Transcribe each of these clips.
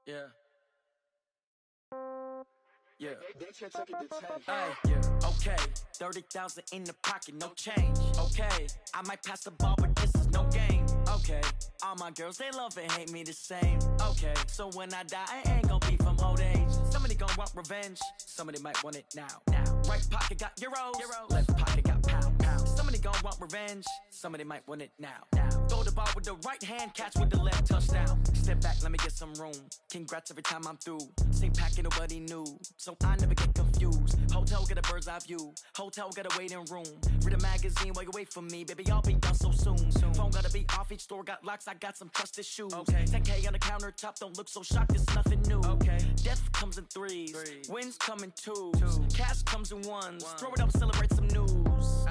Yeah. Yeah. Hey, yeah. Okay, 30,000 in the pocket, no change. Okay, I might pass the ball, but this is no game. Okay, all my girls, they love and hate me the same. Okay, so when I die, I ain't gon' be from old age. Somebody gon' want revenge, somebody might want it now. Right pocket got euros, left pocket got pound. Somebody gon' want revenge, somebody might want it now. Throw the ball with the right hand, catch with the left, touchdown. Step back, let me get some room. Congrats every time I'm through. Same packet, nobody knew, so I never get confused. Hotel get a bird's eye view, hotel got a waiting room. Read a magazine while you wait for me, baby, I'll be done so soon. Phone gotta be off, each store got locks, I got some trusted shoes. 10K on the countertop, don't look so shocked, it's nothing new. Death comes in threes, wins come in twos, cash comes in ones. Throw it up, celebrate some news.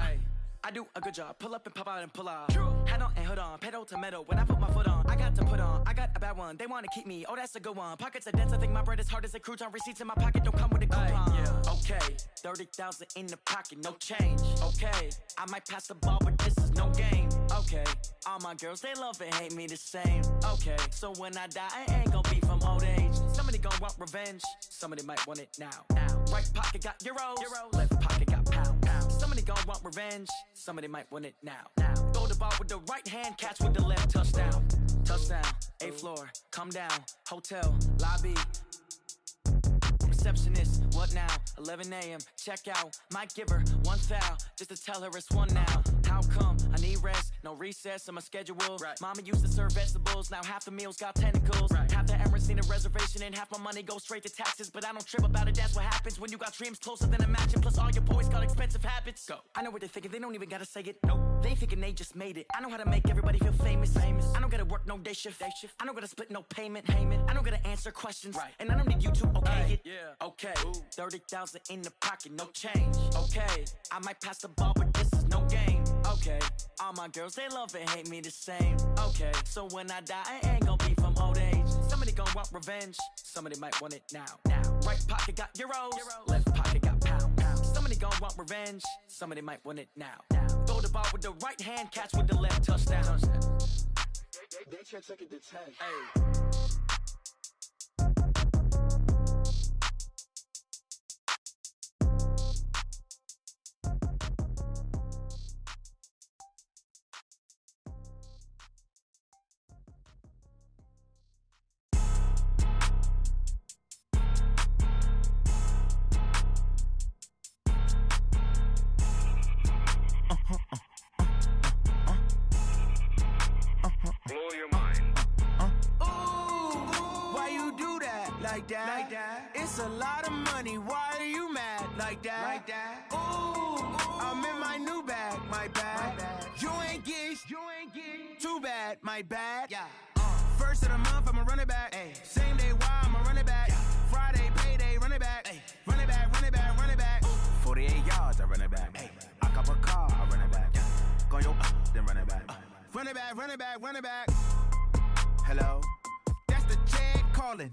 I do a good job, pull up and pop out and pull out. Hat on and hood on, pedal to metal. When I put my foot on, I got to put on. I got a bad one, they wanna keep me, oh that's a good one. Pockets are dense, I think my bread is hard as a crouton. Receipts in my pocket don't come with a coupon. Okay, 30,000 in the pocket, no change. Okay, I might pass the ball, but this is no game. Okay, all my girls, they love and hate me the same. Okay, so when I die, I ain't gon' be from old age. Somebody gon' want revenge, somebody might want it now. Right pocket got euros, left pocket got pound. Somebody gon' want revenge, somebody might want it now. Throw the ball with the right hand, catch with the left, touchdown. Touchdown, 8th floor, come down, hotel, lobby. Receptionist, what now? 11 a.m., check out. Might give her one foul, just to tell her it's one now. How come? I need rest, no recess on my schedule. Mama used to serve vegetables, now half the meals got tentacles. Half the Emirates need a reservation and half my money goes straight to taxes. But I don't trip about it, that's what happens when you got dreams closer than a mansion. Plus all your boys got expensive habits. Go. I know what they're thinking, they don't even gotta say it. Nope. They thinking they just made it. I know how to make everybody feel famous. I don't gotta work no day shift. I don't gotta split no payment. I don't gotta answer questions. And I don't need you to okay it. Okay, 30,000 in the pocket, no change. Okay, I might pass the ball, but this is no game. Okay, all my girls, they love and hate me the same. Okay, so when I die, I ain't gon' be from old age. Somebody gon' want revenge, somebody might want it now. Right pocket got euros, left pocket got pound. Somebody gon' want revenge, somebody might want it now. Throw the ball with the right hand, catch with the left, touchdown. They can't take it to 10. Like that. It's a lot of money. Why are you mad like that? Ooh, I'm in my new bag. My bad. You ain't get. Too bad. My bad. Yeah. First of the month, I'ma run it back. Same day, why I'ma run it back. Friday, payday, run it back. Run it back. 48 yards, I run it back. I cop a car, I run it back. Go yo, then run it back. Run it back. Hello. The check calling.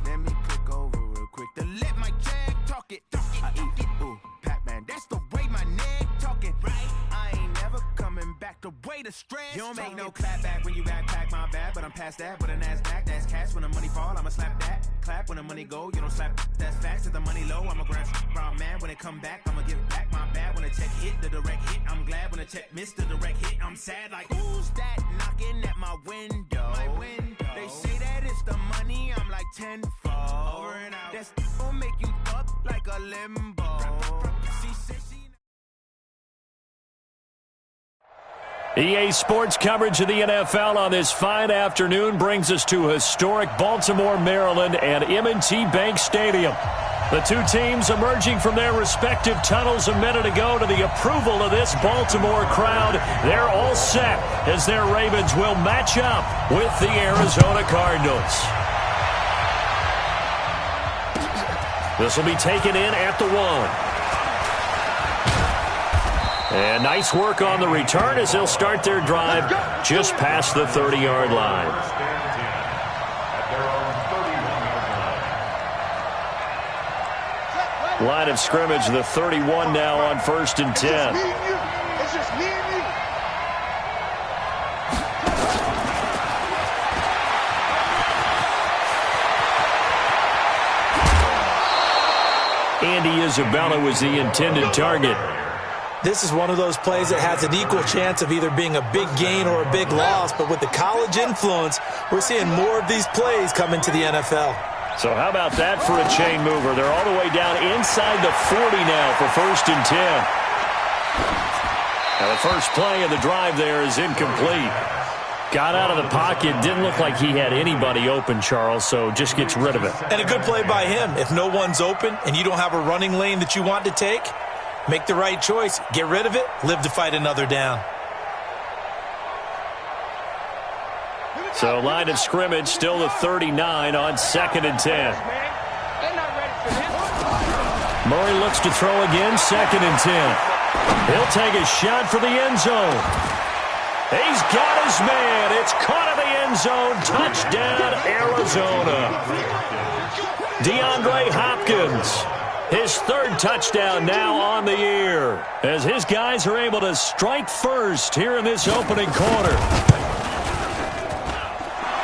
Let me click over real quick to let my check talk it. I eat it, ooh, Pac-Man. That's the way my neck talking. Right? I ain't never coming back the way the stress. You don't make no clap back when you backpack, my bad, but I'm past that. With a NASDAQ, that's cash. When the money fall, I'ma slap that. Clap when the money go, you don't slap. That's facts. If the money low, I'ma grab brown man. When it come back, I'ma give back my bad. When the check hit, the direct hit. I'm glad when the check missed the direct hit. I'm sad like who's that knocking at my window? They say that it's the money, I'm like tenfold. Over and out. That's gon' make you up like a limbo. EA Sports coverage of the NFL on this fine afternoon brings us to historic Baltimore, Maryland and M&T Bank Stadium. The two teams emerging from their respective tunnels a minute ago to the approval of this Baltimore crowd. They're all set as their Ravens will match up with the Arizona Cardinals. This will be taken in at the 1. And nice work on the return as they'll start their drive just past the 30-yard line. Line of scrimmage, the 31 now on 1st and 10. It's just me and you. Andy Isabella was the intended target. This is one of those plays that has an equal chance of either being a big gain or a big loss, but with the college influence, we're seeing more of these plays come into the NFL. So how about that for a chain mover? They're all the way down inside the 40 now for 1st and 10. Now the first play of the drive there is incomplete. Got out of the pocket, didn't look like he had anybody open, Charles, so just gets rid of it. And a good play by him. If no one's open and you don't have a running lane that you want to take, make the right choice, get rid of it, live to fight another down. So line of scrimmage still the 39 on 2nd and 10. Murray looks to throw again, 2nd and 10. He'll take a shot for the end zone. He's got his man. It's caught in the end zone. Touchdown, Arizona. DeAndre Hopkins. His 3rd touchdown now on the year as his guys are able to strike first here in this opening quarter.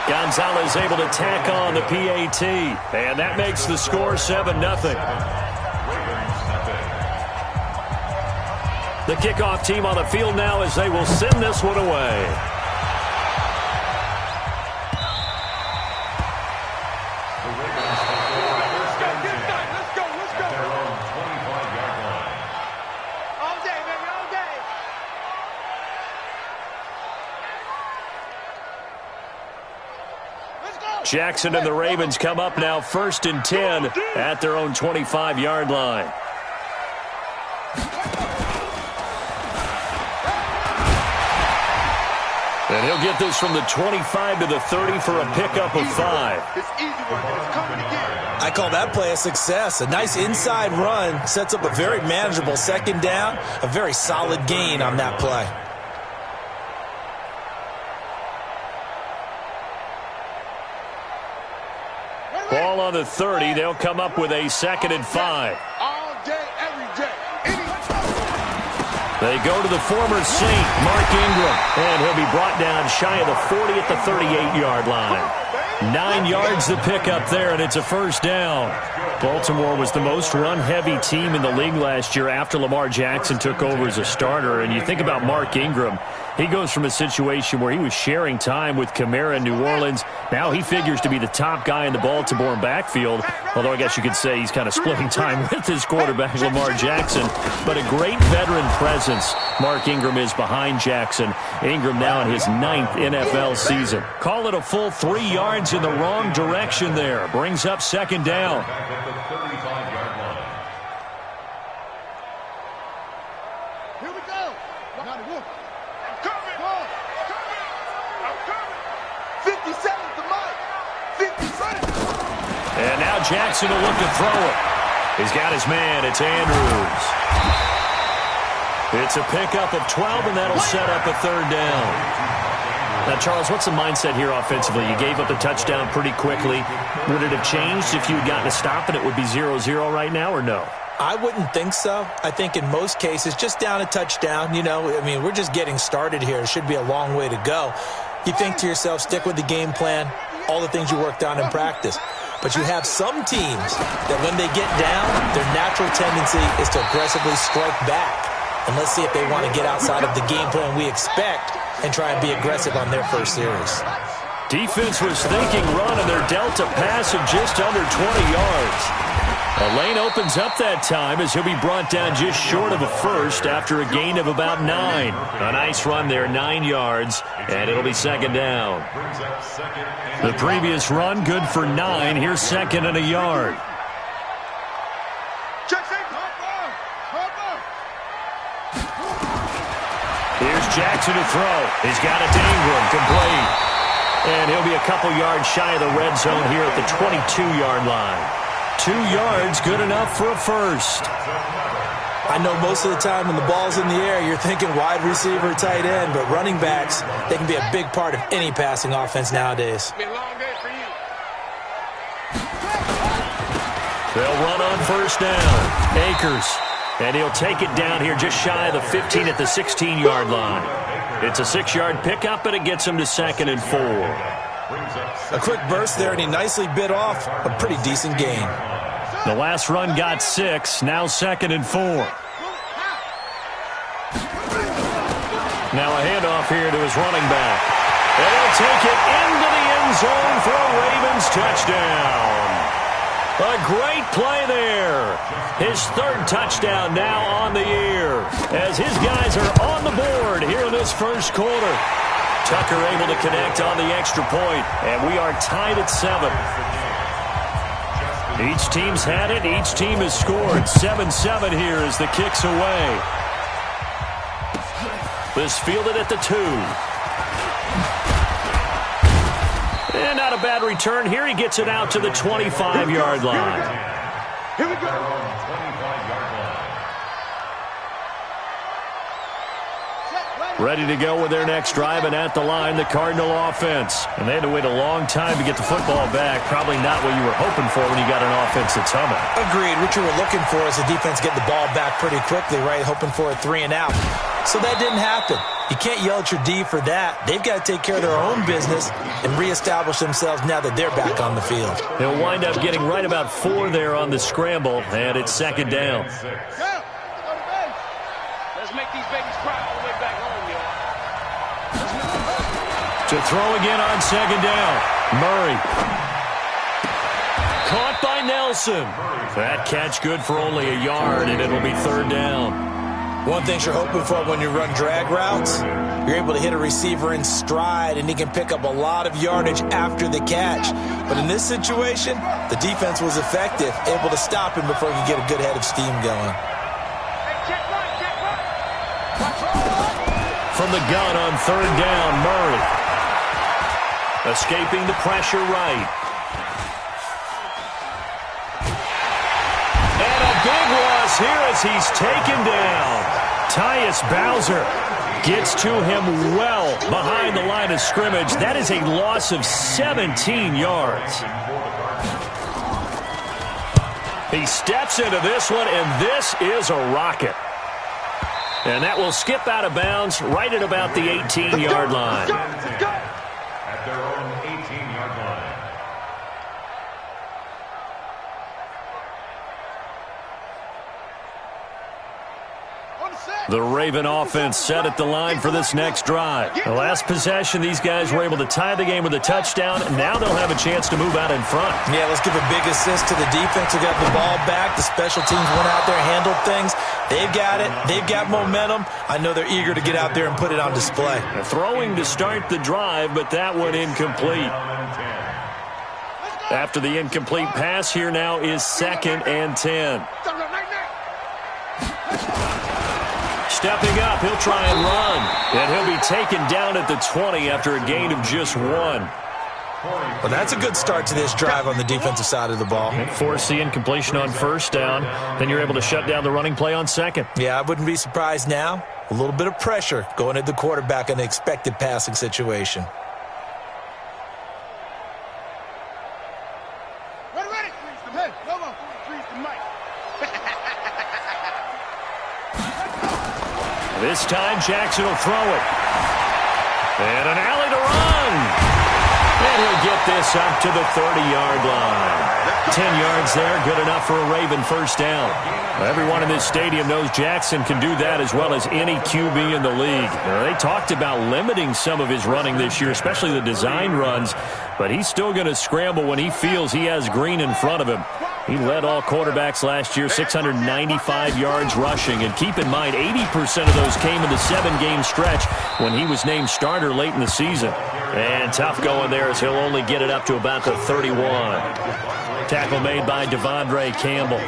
Gonzalez able to tack on the PAT, and that makes the score 7-0. The kickoff team on the field now as they will send this one away. Jackson and the Ravens come up now 1st and 10 at their own 25-yard line. And he'll get this from the 25 to the 30 for a pickup of 5. I call that play a success. A nice inside run sets up a very manageable 2nd down, a very solid gain on that play. Ball on the 30. They'll come up with a 2nd and 5. All day, every day. They go to the former Saint, Mark Ingram, and he'll be brought down shy of the 40 at the 38-yard line. 9 yards to pick up there, and it's a 1st down. Baltimore was the most run-heavy team in the league last year after Lamar Jackson took over as a starter. And you think about Mark Ingram, he goes from a situation where he was sharing time with Kamara in New Orleans. Now he figures to be the top guy in the Baltimore backfield, although I guess you could say he's kind of splitting time with his quarterback, Lamar Jackson. But a great veteran presence Mark Ingram is behind Jackson. Ingram now in his 9th NFL season. Call it a full 3 yards in the wrong direction there. Brings up 2nd down. Here we go. I'm coming. I'm coming. 57's the mark. 57. And now Jackson will look to throw it. He's got his man. It's Andrews. It's a pickup of 12, and that'll set up a 3rd down. Now, Charles, what's the mindset here offensively? You gave up a touchdown pretty quickly. Would it have changed if you had gotten a stop and it would be 0-0 right now, or no? I wouldn't think so. I think in most cases, just down a touchdown, we're just getting started here. It should be a long way to go. You think to yourself, stick with the game plan, all the things you worked on in practice. But you have some teams that when they get down, their natural tendency is to aggressively strike back. And let's see if they want to get outside of the game plan we expect and try and be aggressive on their first series. Defense was thinking run, and they're dealt a pass of just under 20 yards. A lane opens up that time as he'll be brought down just short of a 1st after a gain of about 9. A nice run there, 9 yards, and it'll be 2nd down. The previous run, good for 9. Here's 2nd and a yard. Here's Jackson to throw. He's got it to Ingram, complete. And he'll be a couple yards shy of the red zone here at the 22-yard line. 2 yards, good enough for a 1st. I know most of the time when the ball's in the air, you're thinking wide receiver, tight end, but running backs, they can be a big part of any passing offense nowadays. They'll run on 1st down. Akers. And he'll take it down here just shy of the 15 at the 16-yard line. It's a 6-yard pickup, and it gets him to 2nd and 4. A quick burst there, and he nicely bit off a pretty decent gain. The last run got 6. Now 2nd and 4. Now a handoff here to his running back. And he'll take it into the end zone for a Ravens touchdown. A great play there. His 3rd touchdown now on the year as his guys are on the board here in this first quarter. Tucker able to connect on the extra point, and we are tied at 7. Each team's had it. Each team has scored. 7-7 here as the kick's away. This fielded at the 2. And not a bad return. Here he gets it out to the 25-yard line. Here we go. Ready to go with their next drive, and at the line, the Cardinal offense. And they had to wait a long time to get the football back. Probably not what you were hoping for when you got an offense that's humming. Agreed. What you were looking for is the defense getting the ball back pretty quickly, right? Hoping for a 3 and out. So that didn't happen. You can't yell at your D for that. They've got to take care of their own business and reestablish themselves now that they're back on the field. They'll wind up getting right about 4 there on the scramble, and it's 2nd down. Let's make these babies cry all the way back home, To throw again on 2nd down. Murray. Caught by Nelson. That catch good for only a yard, and it'll be 3rd down. One thing you're hoping for when you run drag routes, you're able to hit a receiver in stride, and he can pick up a lot of yardage after the catch. But in this situation, the defense was effective, able to stop him before he could get a good head of steam going. From the gun on 3rd down, Murray. Escaping the pressure right. And a big loss here as he's taken down. Tyus Bowser gets to him well behind the line of scrimmage. That is a loss of 17 yards. He steps into this one, and this is a rocket. And that will skip out of bounds right at about the 18-yard line. At their own 18-yard line. The Raven offense set at the line for this next drive. The last possession, these guys were able to tie the game with a touchdown. Now they'll have a chance to move out in front. Yeah, let's give a big assist to the defense who got the ball back. The special teams went out there, handled things. They've got it. They've got momentum. I know they're eager to get out there and put it on display. Throwing to start the drive, but that one incomplete. After the incomplete pass, here now is 2nd and 10. Stepping up, he'll try and run. And he'll be taken down at the 20 after a gain of just 1. Well, that's a good start to this drive on the defensive side of the ball. And force the incompletion on 1st down. Then you're able to shut down the running play on 2nd. Yeah, I wouldn't be surprised now. A little bit of pressure going at the quarterback in an expected passing situation. Ready. Hey, Lobo, freeze the mic. This time, Jackson will throw it. And an alley to run. And he'll get this up to the 30-yard line. 10 yards there, good enough for a Raven 1st down. Everyone in this stadium knows Jackson can do that as well as any QB in the league. They talked about limiting some of his running this year, especially the design runs, but he's still going to scramble when he feels he has green in front of him. He led all quarterbacks last year, 695 yards rushing. And keep in mind, 80% of those came in the 7-game stretch when he was named starter late in the season. And tough going there as he'll only get it up to about the 31. Tackle made by Devondre Campbell.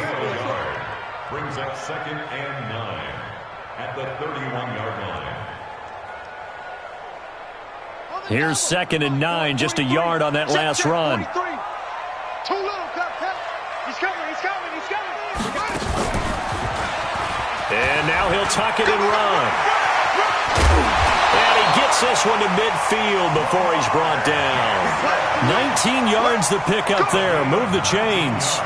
Brings up 2nd and 9 at the 31-yard line. Here's 2nd and 9, just a yard on that last run. Too little, He's coming. And now he'll tuck it and run. And he gets this one to midfield before he's brought down. 19 yards to pick up there. Move the chains.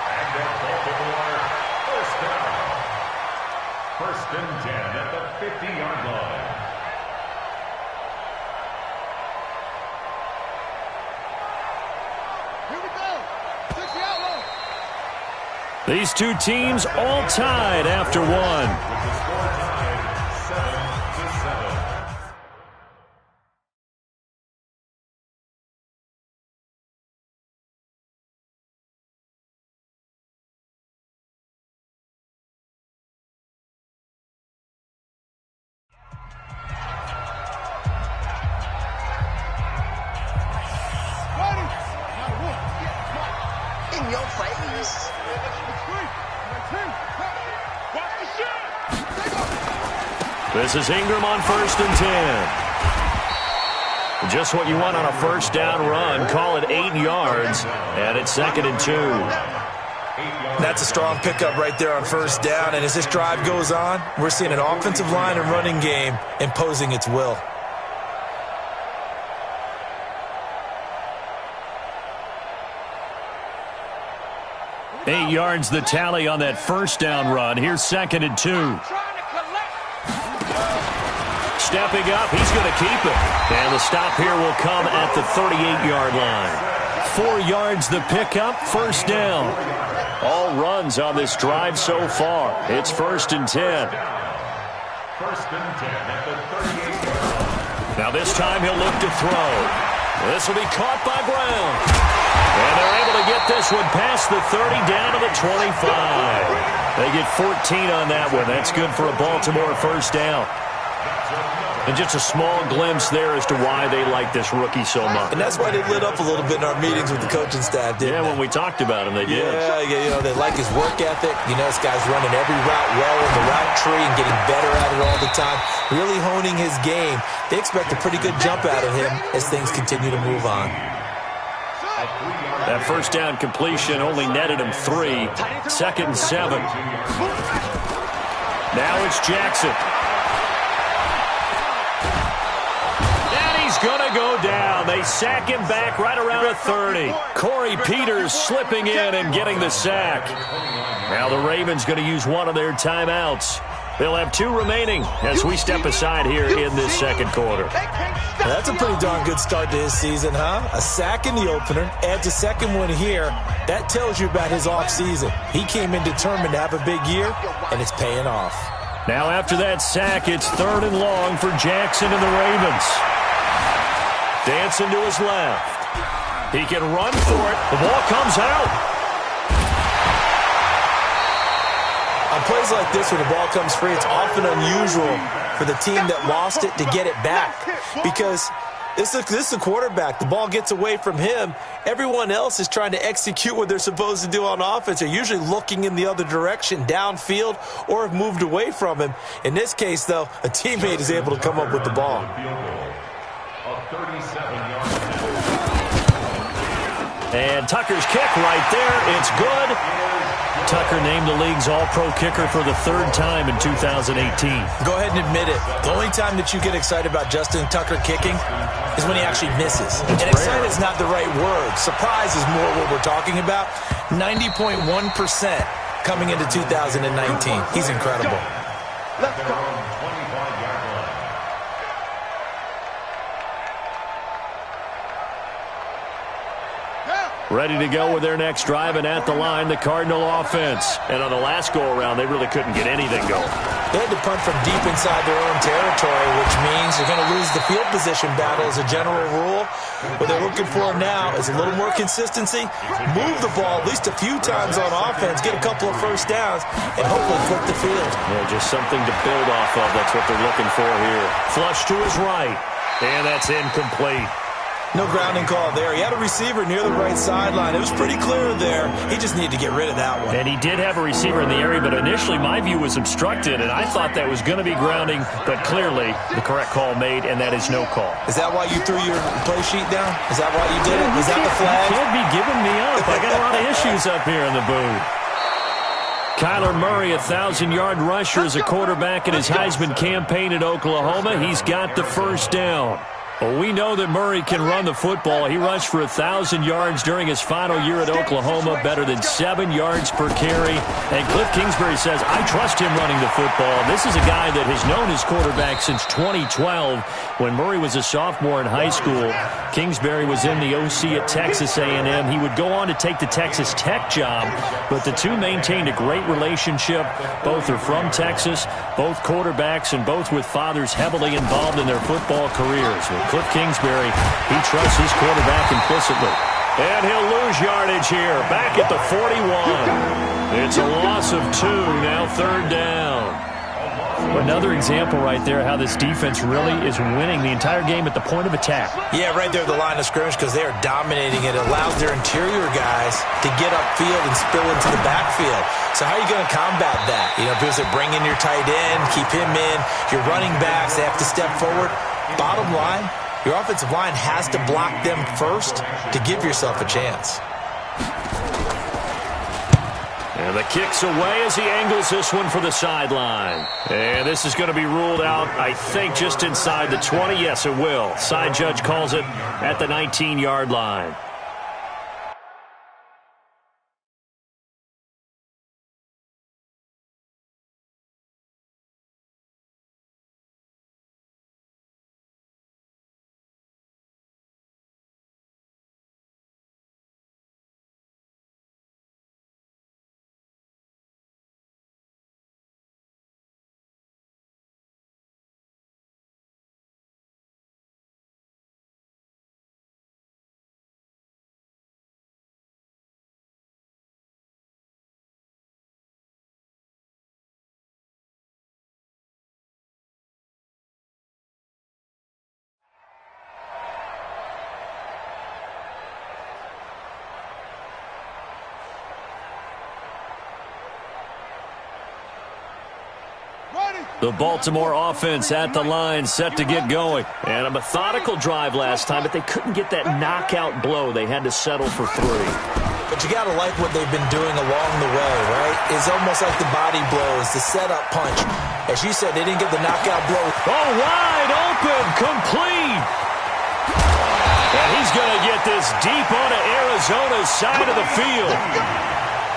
And they'll call for 1st down. 1st and 10 at the 50-yard line. Here we go. 60 out low. These two teams all tied after one. With the score tied 7-7. In your face. This is Ingram on 1st and 10. Just what you want on a first down run. Call it 8 yards, and it's 2nd and 2. That's a strong pickup right there on first down, and as this drive goes on, we're seeing an offensive line and running game imposing its will. Eight yards the tally on that first down run. Here's 2nd and 2. Stepping up, he's going to keep it. And the stop here will come at the 38-yard line. 4 yards the pickup, first down. All runs on this drive so far. It's 1st and 10. 1st and 10 at the 38-yard line. Now this time he'll look to throw. This will be caught by Brown. And they're able to get this one past the 30 down to the 25. They get 14 on that one. That's good for a Baltimore first down. And just a small glimpse there as to why they like this rookie so much. And that's why they lit up a little bit in our meetings with the coaching staff, didn't they? When we talked about him, they did. Yeah, they like his work ethic. This guy's running every route well in the route tree and getting better at it all the time, really honing his game. They expect a pretty good jump out of him as things continue to move on. That first down completion only netted him 3. 2nd and 7. Now it's Jackson. Going to go down. They sack him back right around the 30. Corey Peters slipping in and getting the sack. Now the Ravens going to use one of their timeouts. They'll have 2 remaining as we step aside here in this second quarter. That's a pretty darn good start to his season, huh? A sack in the opener, adds a second one here. That tells you about his offseason. He came in determined to have a big year, and it's paying off. Now after that sack, it's 3rd and long for Jackson and the Ravens. Dancing to his left. He can run for it. The ball comes out. On plays like this, when the ball comes free, it's often unusual for the team that lost it to get it back. Because this is a quarterback. The ball gets away from him. Everyone else is trying to execute what they're supposed to do on offense. They're usually looking in the other direction, downfield, or have moved away from him. In this case, though, a teammate is able to come up with the ball. And Tucker's kick right there. It's good. Tucker named the league's all-pro kicker for the 3rd time in 2018. Go ahead and admit it. The only time that you get excited about Justin Tucker kicking is when he actually misses. And excited is not the right word. Surprise is more what we're talking about. 90.1% coming into 2019. He's incredible. Let's go. 25-yard line. Ready to go with their next drive, and at the line, the Cardinal offense. And on the last go-around, they really couldn't get anything going. They had to punt from deep inside their own territory, which means they're going to lose the field position battle as a general rule. What they're looking for now is a little more consistency, move the ball at least a few times on offense, get a couple of first downs, and hopefully flip the field. Yeah, just something to build off of. That's what they're looking for here. Flush to his right, and that's incomplete. No grounding call there. He had a receiver near the right sideline. It was pretty clear there. He just needed to get rid of that one. And he did have a receiver in the area, but initially my view was obstructed, and I thought that was going to be grounding, but clearly the correct call made, and that is no call. Is that why you threw your play sheet down? Is that why you did it? Was that the flag? You can't be giving me up. I got a lot of issues up here in the booth. Kyler Murray, 1,000-yard rusher as a quarterback in his Heisman campaign at Oklahoma. He's got the first down. Well, we know that Murray can run the football. He rushed for 1,000 yards during his final year at Oklahoma, better than 7 yards per carry. And Cliff Kingsbury says, I trust him running the football. This is a guy that has known his quarterback since 2012 when Murray was a sophomore in high school. Kingsbury was in the OC at Texas A&M. He would go on to take the Texas Tech job, but the two maintained a great relationship. Both are from Texas, both quarterbacks, and both with fathers heavily involved in their football careers. Well, Cliff Kingsbury, he trusts his quarterback implicitly. And he'll lose yardage here, back at the 41. It's a loss of 2, now 3rd down. Another example right there how this defense really is winning the entire game at the point of attack. Yeah, right there at the line of scrimmage because they are dominating it. It allows their interior guys to get upfield and spill into the backfield. So how are you going to combat that? You know, people say bring in your tight end, keep him in. Your running backs, they have to step forward. Bottom line, your offensive line has to block them first to give yourself a chance. And the kick's away as he angles this one for the sideline. And this is going to be ruled out, I think, just inside the 20. Yes, it will. Side judge calls it at the 19-yard line. The Baltimore offense at the line, set to get going. And a methodical drive last time, but they couldn't get that knockout blow. They had to settle for 3. But you got to like what they've been doing along the way, right? It's almost like the body blows, the setup punch. As you said, they didn't get the knockout blow. Oh, wide open, complete. And he's going to get this deep onto Arizona's side of the field.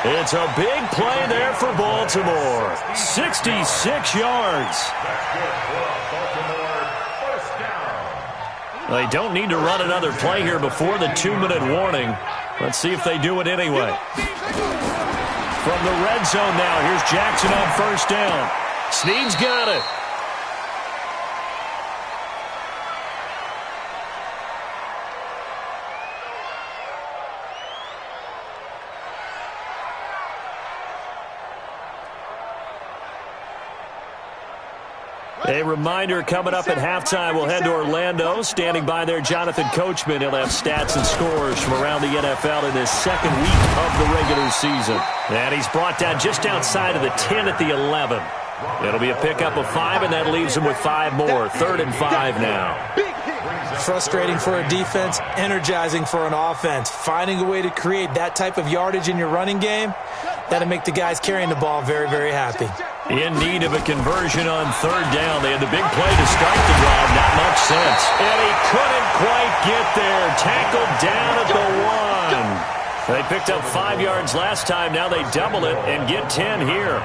It's a big play there for Baltimore. 66 yards. They don't need to run another play here before the 2-minute warning. Let's see if they do it anyway. From the red zone now, here's Jackson on 1st down. Snead's got it. A reminder, coming up at halftime, we'll head to Orlando. Standing by there, Jonathan Coachman. He'll have stats and scores from around the NFL in this 2nd week of the regular season. And he's brought down just outside of the 10 at the 11. It'll be a pickup of 5, and that leaves him with 5 more. 3rd and 5 now. Frustrating for a defense, energizing for an offense. Finding a way to create that type of yardage in your running game, that'll make the guys carrying the ball very, very happy. In need of a conversion on 3rd down. They had the big play to start the drive. Not much sense. And he couldn't quite get there. Tackled down at the 1. They picked up 5 yards last time. Now they double it and get 10 here.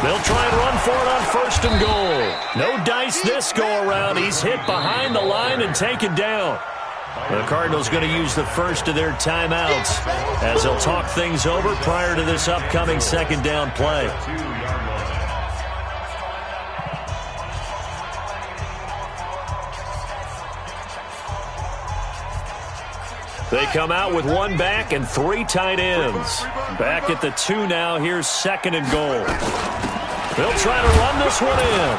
They'll try and run for it on 1st and goal. No dice this go-around. He's hit behind the line and taken down. The Cardinals going to use the first of their timeouts as they'll talk things over prior to this upcoming 2nd down play. They come out with 1 back and 3 tight ends. Back at the 2 now. Here's 2nd and goal. They'll try to run this one in.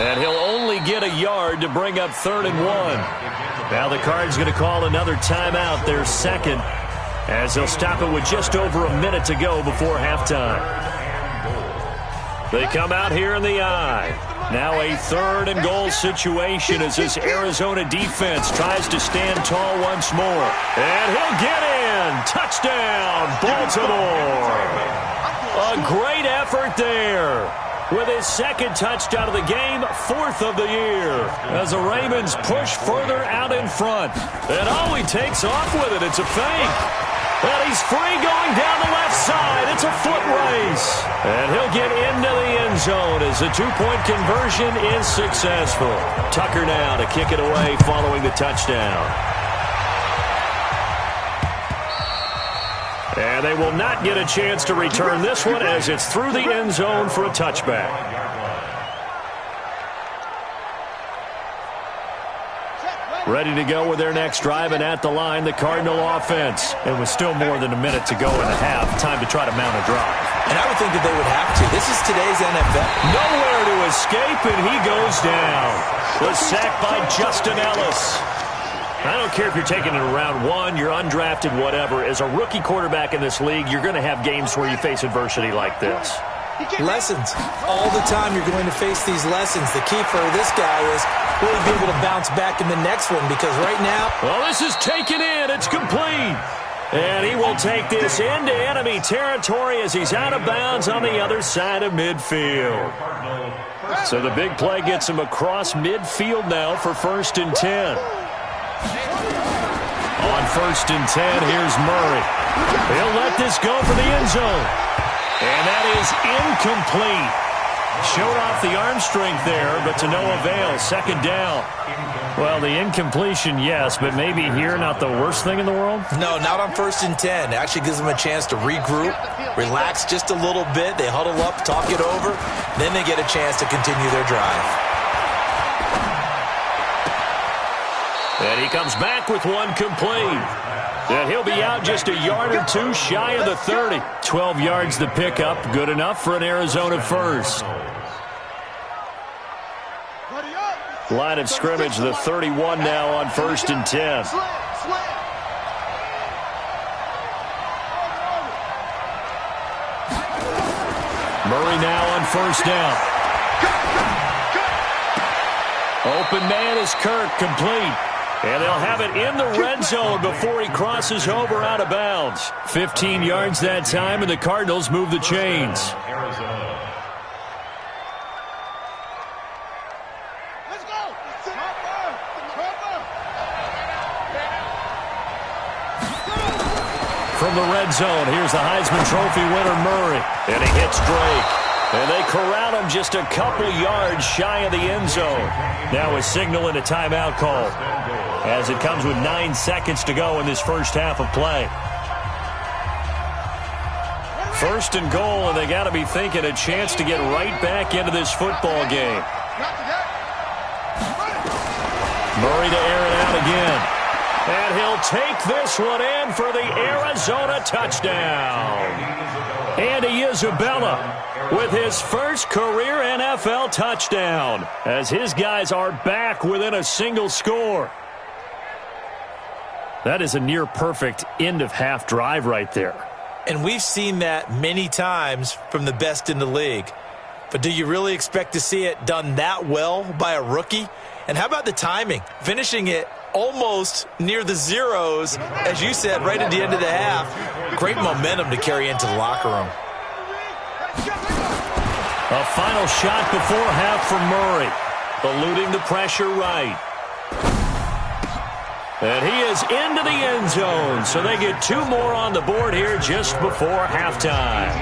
And he'll only get a yard to bring up 3rd and 1. Now the Cards going to call another timeout, their 2nd, as they'll stop it with just over a minute to go before halftime. They come out here in the I. Now a 3rd and goal situation as this Arizona defense tries to stand tall once more. And he'll get in. Touchdown, Baltimore. A great effort there. With his second touchdown of the game, 4th of the year. As the Ravens push further out in front. And he takes off with it. It's a fake. And he's free going down the left side. It's a foot race. And he'll get into the end zone as the 2-point conversion is successful. Tucker now to kick it away following the touchdown. And they will not get a chance to return this one as it's through the end zone for a touchback. Ready to go with their next drive, and at the line, the Cardinal offense. And with still more than a minute to go in the half, time to try to mount a drive. And I would think that they would have to. This is today's NFL. Nowhere to escape, and he goes down. The sack by Justin Ellis. I don't care if you're taking it in round 1, you're undrafted, whatever. As a rookie quarterback in this league, you're going to have games where you face adversity like this. Lessons. All the time you're going to face these lessons. The key for this guy is really be able to bounce back in the next one, because right now... Well, this is taken in. It's complete. And he will take this into enemy territory as he's out of bounds on the other side of midfield. So the big play gets him across midfield now for 1st and 10. On 1st and 10, here's Murray. He'll let this go for the end zone. And that is incomplete. Showed off the arm strength there, but to no avail. 2nd down. Well, the incompletion, yes, but maybe here not the worst thing in the world? No, not on 1st and 10. It actually gives them a chance to regroup, relax just a little bit. They huddle up, talk it over. Then they get a chance to continue their drive. And he comes back with one complete. And he'll be out just a yard or 2 shy of the 30. 12 yards the pickup. Good enough for an Arizona first. Line of scrimmage, the 31 now on 1st and 10. Murray now on 1st down. Open man is Kirk, complete. And they'll have it in the red zone before he crosses over out of bounds. 15 yards that time, and the Cardinals move the chains. Let's go. From the red zone, here's the Heisman Trophy winner, Murray. And he hits Drake. And they corral him just a couple yards shy of the end zone. Now a signal and a timeout call, as it comes with 9 seconds to go in this first half of play. 1st and goal, and they got to be thinking a chance to get right back into this football game. Murray to air it out again. And he'll take this one in for the Arizona touchdown. Andy Isabella with his first career NFL touchdown, as his guys are back within a single score. That is a near-perfect end-of-half drive right there. And we've seen that many times from the best in the league. But do you really expect to see it done that well by a rookie? And how about the timing? Finishing it almost near the zeros, as you said, right at the end of the half. Great momentum to carry into the locker room. A final shot before half for Murray. Eluding the pressure right. And he is into the end zone, so they get 2 more on the board here just before halftime.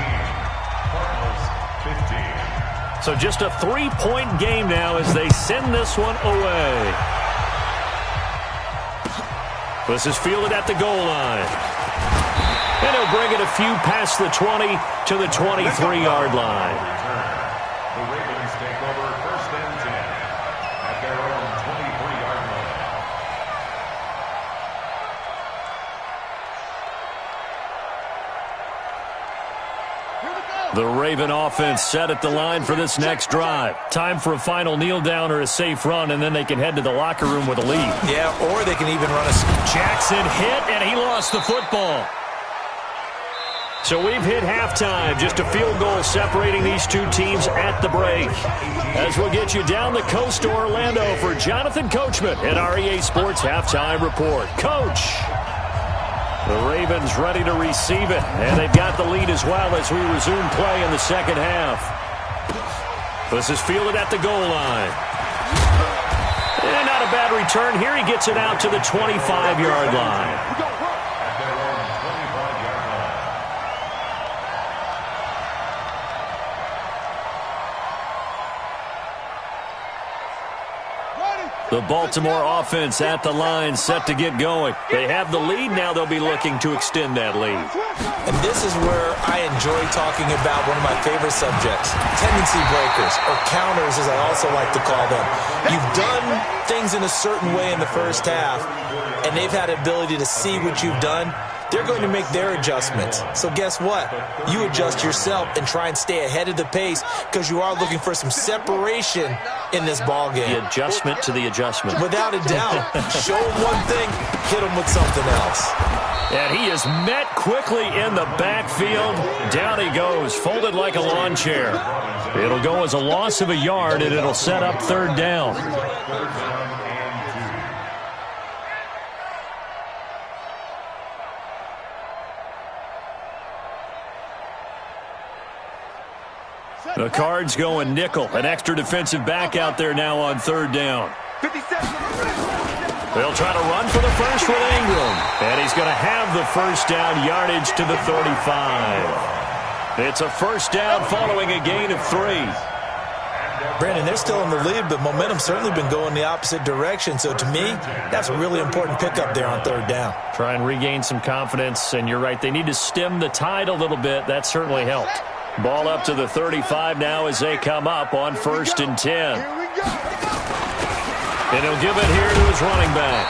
So just a 3-point game now as they send this one away. This is fielded at the goal line. And he'll bring it a few past the 20 to the 23-yard line. The Ravens take over 1st and 10 at their own 23-yard line. The Raven offense set at the line for this next drive. Time for a final kneel down or a safe run, and then they can head to the locker room with a lead. Yeah, or they can even run a... Jackson hit, and he lost the football. So we've hit halftime. Just a field goal separating these two teams at the break. As we'll get you down the coast to Orlando for Jonathan Coachman at REA Sports Halftime Report. Coach, the Ravens ready to receive it, and they've got the lead as well as we resume play in the second half. This is fielded at the goal line. And not a bad return here. He gets it out to the 25-yard line. The Baltimore offense at the line, set to get going. They have the lead. Now they'll be looking to extend that lead. And this is where I enjoy talking about one of my favorite subjects, tendency breakers, or counters as I also like to call them. You've done things in a certain way in the first half, and they've had the ability to see what you've done. They're going to make their adjustments. So guess what? You adjust yourself and try and stay ahead of the pace because you are looking for some separation in this ballgame. The adjustment to the adjustment. Without a doubt. Show them one thing, hit them with something else. And he is met quickly in the backfield. Down he goes, folded like a lawn chair. It'll go as a loss of a yard, and it'll set up third down. The Cards going nickel. An extra defensive back out there now on third down. They'll try to run for the first with Ingram. And he's going to have the first down, yardage to the 35. It's a first down following a gain of 3. Brandon, they're still in the lead, but momentum's certainly been going the opposite direction. So to me, that's a really important pickup there on third down. Try and regain some confidence, and you're right. They need to stem the tide a little bit. That certainly helped. Ball up to the 35 now as they come up on 1st and 10. And he'll give it here to his running back.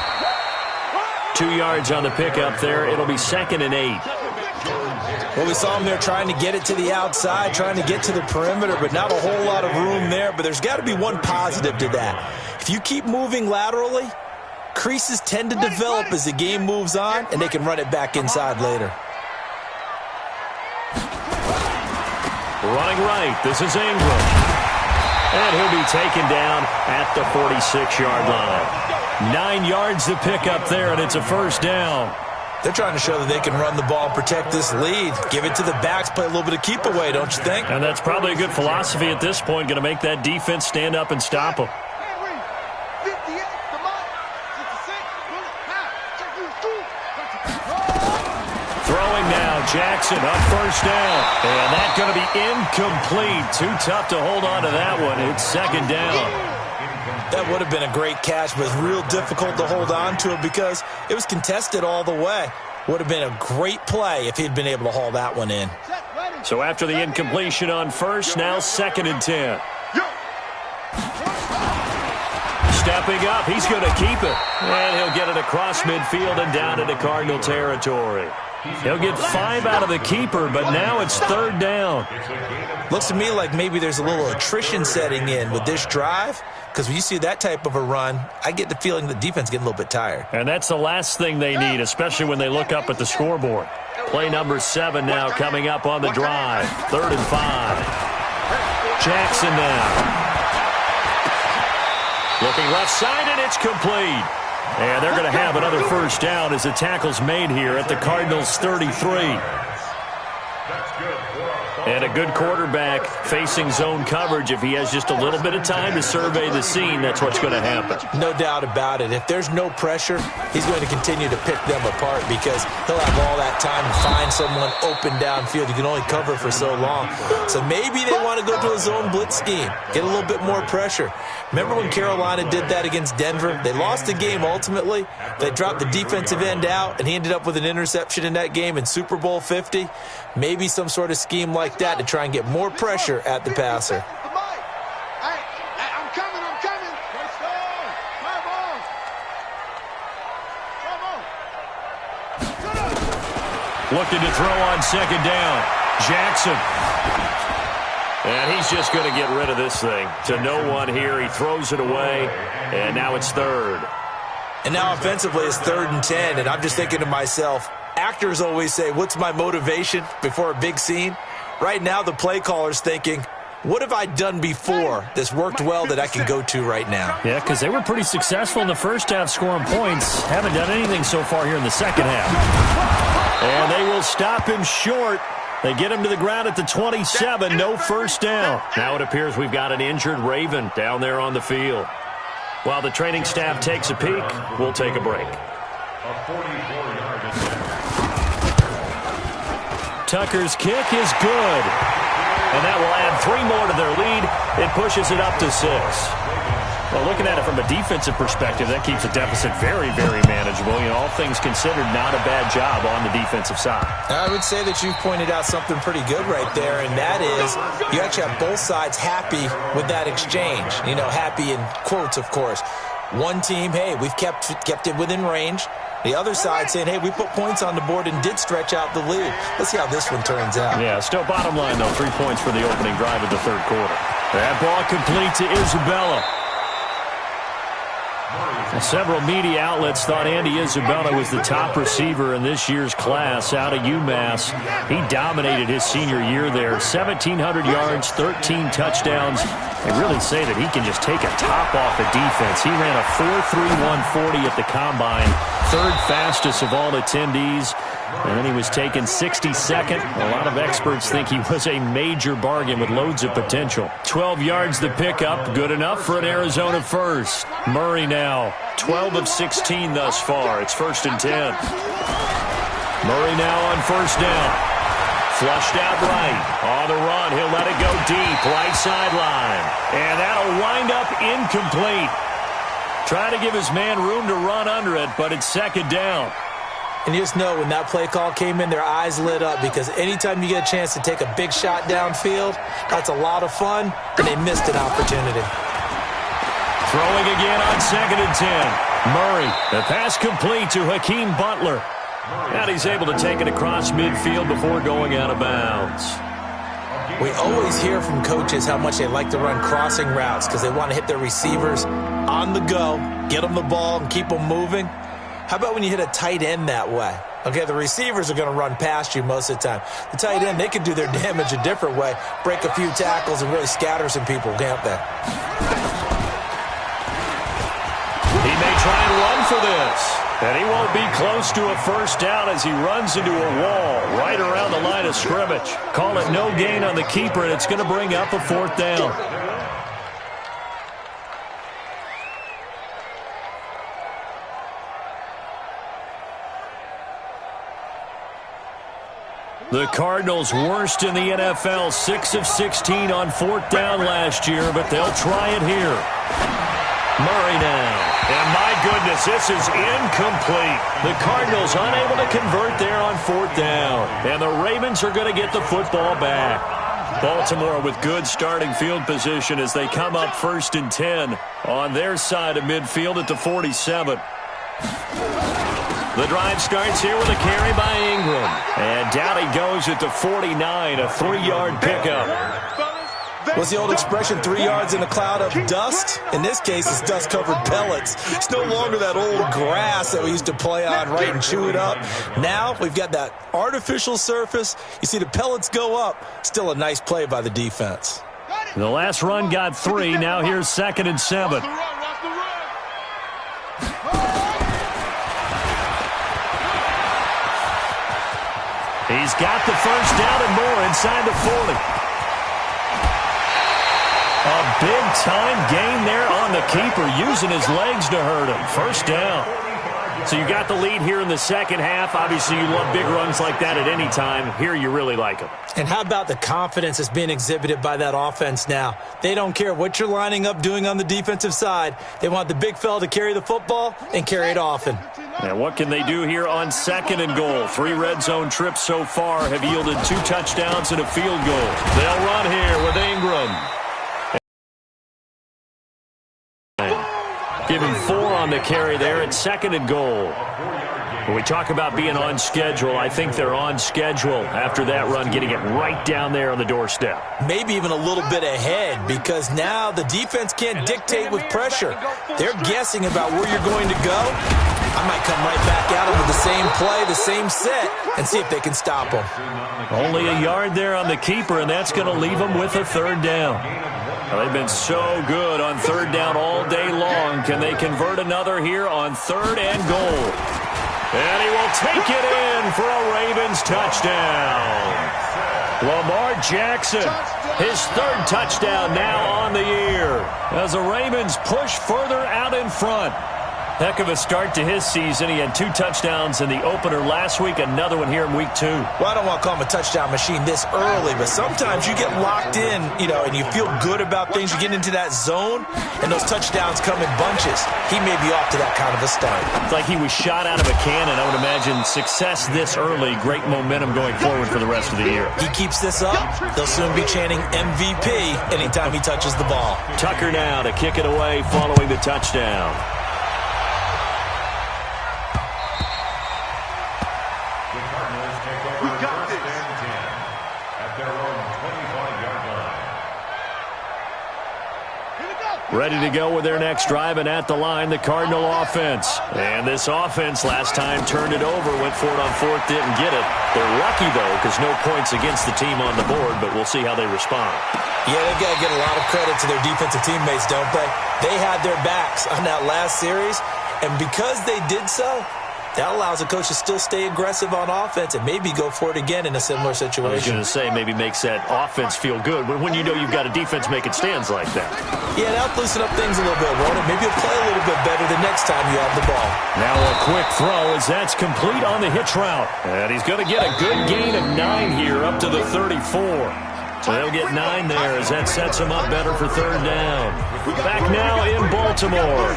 2 yards on the pickup there. It'll be 2nd and 8. Well, we saw him there trying to get it to the outside, trying to get to the perimeter, but not a whole lot of room there. But there's got to be one positive to that. If you keep moving laterally, creases tend to develop as the game moves on, and they can run it back inside later. Running right, this is Ingram. And he'll be taken down at the 46-yard line. 9 yards to pick up there, and it's a first down. They're trying to show that they can run the ball and protect this lead. Give it to the backs, play a little bit of keep away, don't you think? And that's probably a good philosophy at this point, going to make that defense stand up and stop them. Throwing now, Jackson up first down. And that's going to be incomplete. Too tough to hold on to that one. It's 2nd down. That would have been a great catch, but it's real difficult to hold on to it because it was contested all the way. Would have been a great play if he'd been able to haul that one in. So after the incompletion on first, now 2nd and 10. Stepping up, he's going to keep it. And he'll get it across midfield and down into Cardinal territory. He'll get 5 out of the keeper, but now it's 3rd down. Looks to me like maybe there's a little attrition setting in with this drive, because when you see that type of a run, I get the feeling the defense getting a little bit tired. And that's the last thing they need, especially when they look up at the scoreboard. Play number 7 now coming up on the drive. 3rd and 5. Jackson now. Looking left side, and it's complete. And they're going to have another first down as the tackle's made here at the Cardinals' 33. And a good quarterback facing zone coverage. If he has just a little bit of time to survey the scene, that's what's going to happen. No doubt about it. If there's no pressure, he's going to continue to pick them apart because he'll have all that time to find someone open downfield. You can only cover for so long. So maybe they want to go to a zone blitz scheme, get a little bit more pressure. Remember when Carolina did that against Denver? They lost the game ultimately. They dropped the defensive end out, and he ended up with an interception in that game in Super Bowl 50. Maybe some sort of scheme like that to try and get more pressure at the passer. I'm coming. Looking to throw on 2nd down. Jackson. And he's just going to get rid of this thing. To no one here. He throws it away. And now it's 3rd. And now offensively it's 3rd and 10. And I'm just thinking to myself, actors always say, what's my motivation before a big scene? Right now the play caller's thinking, what have I done before that's worked well that I can go to right now? Yeah, because they were pretty successful in the first half scoring points. Haven't done anything so far here in the second half. And they will stop him short They get him to the ground at the 27, no first down. Now it appears we've got an injured Raven down there on the field. While the training staff takes a peek, we'll take a break. A 44-yard attempt. Tucker's kick is good. And that will add 3 more to their lead. It pushes it up to 6. Well, looking at it from a defensive perspective, that keeps the deficit very, very manageable. You know, all things considered, not a bad job on the defensive side. I would say that you've pointed out something pretty good right there, and that is you actually have both sides happy with that exchange. You know, happy in quotes, of course. One team, hey, we've kept it within range. The other side saying, hey, we put points on the board and did stretch out the lead. Let's see how this one turns out. Yeah, still bottom line, though, 3 points for the opening drive of the third quarter. That ball complete to Isabella. Several media outlets thought Andy Isabella was the top receiver in this year's class out of UMass. He dominated his senior year there. 1,700 yards, 13 touchdowns. They really say that he can just take a top off the defense. He ran a 4.31 40 at the combine, third fastest of all attendees. And then he was taken 62nd. A lot of experts think he was a major bargain with loads of potential. 12 yards the pickup, good enough for an Arizona first. Murray now, 12 of 16 thus far. It's 1st and 10. Murray now on first down. Flushed out right. On the run, he'll let it go deep, right sideline. And that'll wind up incomplete. Trying to give his man room to run under it, but it's 2nd down. And you just know when that play call came in, their eyes lit up because anytime you get a chance to take a big shot downfield, that's a lot of fun, and they missed an opportunity. Throwing again on 2nd and 10. Murray, the pass complete to Hakeem Butler. And he's able to take it across midfield before going out of bounds. We always hear from coaches how much they like to run crossing routes because they want to hit their receivers on the go, get them the ball, and keep them moving. How about when you hit a tight end that way? Okay, the receivers are going to run past you most of the time. The tight end, they can do their damage a different way, break a few tackles, and really scatter some people, can't they? He may try and run for this. And he won't be close to a first down as he runs into a wall right around the line of scrimmage. Call it no gain on the keeper, and it's going to bring up a 4th down. The Cardinals worst in the NFL, 6 of 16 on 4th down last year, but they'll try it here. Murray now. And my goodness, this is incomplete. The Cardinals unable to convert there on 4th down. And the Ravens are going to get the football back. Baltimore with good starting field position as they come up 1st and 10 on their side of midfield at the 47. The drive starts here with a carry by Ingram. And down he goes at the 49, a 3-yard pickup. What's the old expression, 3 yards in a cloud of dust? In this case, it's dust-covered pellets. It's no longer that old grass that we used to play on, right, and chew it up. Now we've got that artificial surface. You see the pellets go up. Still a nice play by the defense. The last run got 3. Now here's 2nd and 7. He's got the first down and more inside the 40. A big-time gain there on the keeper, using his legs to hurt him. First down. So you got the lead here in the second half. Obviously, you love big runs like that at any time. Here, you really like them. And how about the confidence that's being exhibited by that offense now? They don't care what you're lining up doing on the defensive side. They want the big fella to carry the football and carry it often. And what can they do here on 2nd and goal? 3 red zone trips so far have yielded 2 touchdowns and a field goal. They'll run here with Ingram. Give him 4 on the carry there at 2nd and goal. When we talk about being on schedule, I think they're on schedule after that run, getting it right down there on the doorstep. Maybe even a little bit ahead, because now the defense can't dictate with pressure. They're guessing about where you're going to go. I might come right back at them with the same play, the same set, and see if they can stop them. Only a yard there on the keeper, and that's going to leave them with a 3rd down. Well, they've been so good on 3rd down all day long. Can they convert another here on 3rd and goal? And he will take it in for a Ravens touchdown. Lamar Jackson, his third touchdown now on the year as the Ravens push further out in front. Heck of a start to his season. He had 2 touchdowns in the opener last week, another one here in week 2. Well, I don't want to call him a touchdown machine this early, but sometimes you get locked in, and you feel good about things. You get into that zone, and those touchdowns come in bunches. He may be off to that kind of a start. It's like he was shot out of a cannon. I would imagine success this early, great momentum going forward for the rest of the year. He keeps this up, they'll soon be chanting MVP anytime he touches the ball. Tucker now to kick it away following the touchdown. Ready to go with their next drive, and at the line, the Cardinal offense. And this offense last time turned it over, went for it on 4th, didn't get it. They're lucky, though, because no points against the team on the board, but we'll see how they respond. Yeah, they've got to get a lot of credit to their defensive teammates, don't they? They had their backs on that last series, and because they did so, that allows a coach to still stay aggressive on offense and maybe go for it again in a similar situation. I was going to say, maybe makes that offense feel good, but when you know you've got a defense making stands like that. Yeah, that'll loosen up things a little bit, won't it? Maybe you'll play a little bit better the next time you have the ball. Now a quick throw as that's complete on the hitch route. And he's going to get a good gain of 9 here up to the 34. So they'll get 9 there as that sets him up better for 3rd down. Back now in Baltimore.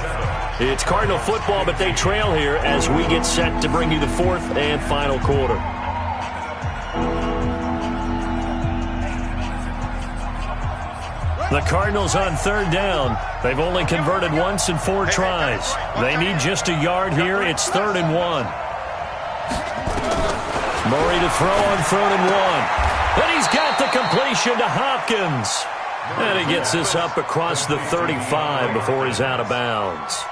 It's Cardinal football, but they trail here as we get set to bring you the 4th and final quarter. The Cardinals on 3rd down. They've only converted once in 4 tries. They need just a yard here. It's 3rd and 1. Murray to throw on 3rd and 1. And he's got the completion to Hopkins. And he gets this up across the 35 before he's out of bounds.